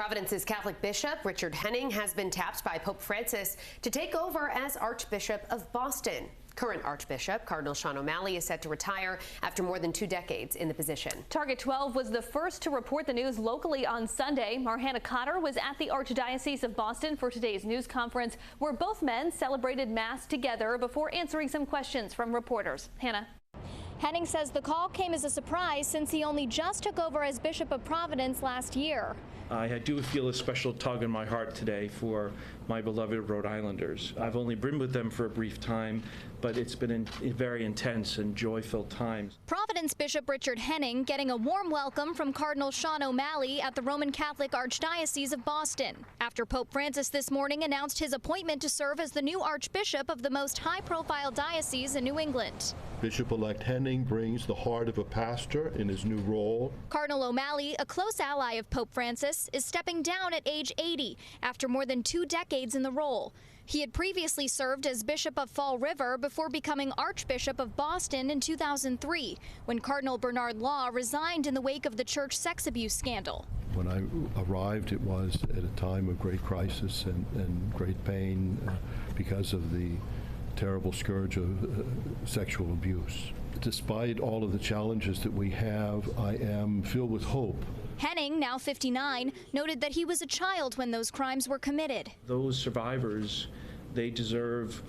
Providence's Catholic Bishop Richard Henning has been tapped by Pope Francis to take over as Archbishop of Boston. Current Archbishop Cardinal Sean O'Malley is set to retire after more than 2 decades in the position. Target 12 was the first to report the news locally on Sunday. Hannah Cotter was at the Archdiocese of Boston for today's news conference, where both men celebrated Mass together before answering some questions from reporters. Hannah. Henning says the call came as a surprise since he only just took over as Bishop of Providence last year. I do feel a special tug in my heart today for my beloved Rhode Islanders. I've only been with them for a brief time, but it's been very intense and joy-filled times. Providence Bishop Richard Henning getting a warm welcome from Cardinal Sean O'Malley at the Roman Catholic Archdiocese of Boston, after Pope Francis this morning announced his appointment to serve as the new Archbishop of the most high-profile diocese in New England. Bishop-elect Henning brings the heart of a pastor in his new role. Cardinal O'Malley, a close ally of Pope Francis, is stepping down at age 80 after more than 2 decades in the role. He had previously served as Bishop of Fall River before becoming Archbishop of Boston in 2003, when Cardinal Bernard Law resigned in the wake of the church sex abuse scandal. When I arrived, it was at a time of great crisis and great pain because of the terrible scourge of sexual abuse. Despite all of the challenges that we have, I am filled with hope. Henning, now 59, noted that he was a child when those crimes were committed. Those survivors, they deserve,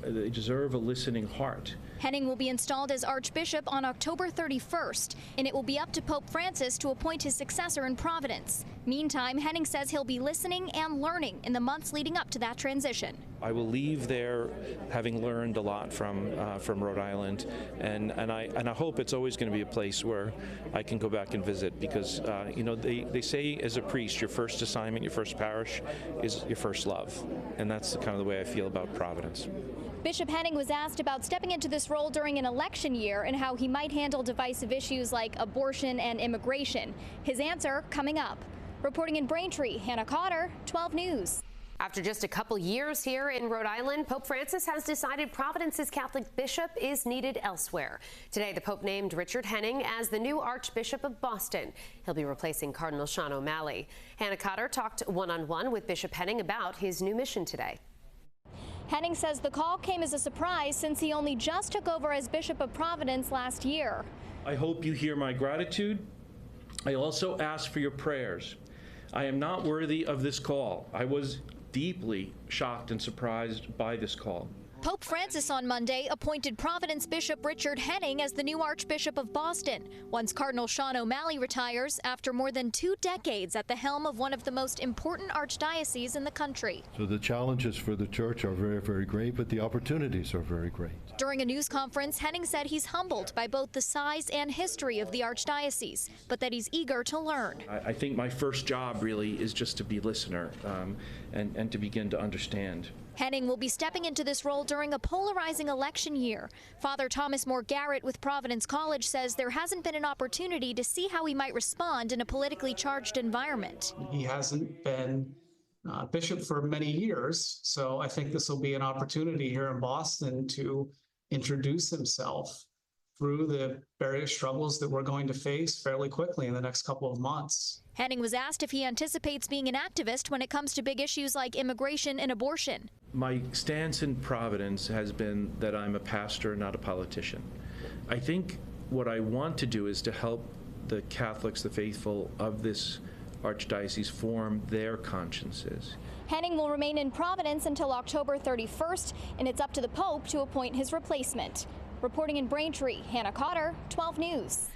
they deserve a listening heart. Henning will be installed as Archbishop on October 31st, and it will be up to Pope Francis to appoint his successor in Providence. Meantime, Henning says he'll be listening and learning in the months leading up to that transition. I will leave there having learned a lot from Rhode Island, and I hope it's always going to be a place where I can go back and visit, because they say as a priest, your first assignment, your first parish is your first love, and that's kind of the way I feel about Providence. Bishop Henning was asked about stepping into this role during an election year and how he might handle divisive issues like abortion and immigration. His answer coming up. Reporting in Braintree, Hannah Cotter, 12 News. After just a couple years here in Rhode Island, Pope Francis has decided Providence's Catholic bishop is needed elsewhere. Today, the Pope named Richard Henning as the new Archbishop of Boston. He'll be replacing Cardinal Sean O'Malley. Hannah Cotter talked one-on-one with Bishop Henning about his new mission today. Henning says the call came as a surprise since he only just took over as Bishop of Providence last year. I hope you hear my gratitude. I also ask for your prayers. I am not worthy of this call. I was deeply shocked and surprised by this call. Pope Francis on Monday appointed Providence Bishop Richard Henning as the new Archbishop of Boston, once Cardinal Sean O'Malley retires after more than 2 decades at the helm of one of the most important archdioceses in the country. So the challenges for the church are very, very great, but the opportunities are very great. During a news conference, Henning said he's humbled by both the size and history of the archdiocese, but that he's eager to learn. I think my first job really is just to be listener and to begin to understand. Henning will be stepping into this role during a polarizing election year. Father Thomas Moore Garrett with Providence College says there hasn't been an opportunity to see how he might respond in a politically charged environment. He hasn't been bishop for many years, so I think this will be an opportunity here in Boston to introduce himself through the various struggles that we're going to face fairly quickly in the next couple of months. Henning was asked if he anticipates being an activist when it comes to big issues like immigration and abortion. My stance in Providence has been that I'm a pastor, not a politician. I think what I want to do is to help the Catholics, the faithful of this archdiocese, form their consciences. Henning will remain in Providence until October 31st, and it's up to the Pope to appoint his replacement. Reporting in Braintree, Hannah Cotter, 12 News.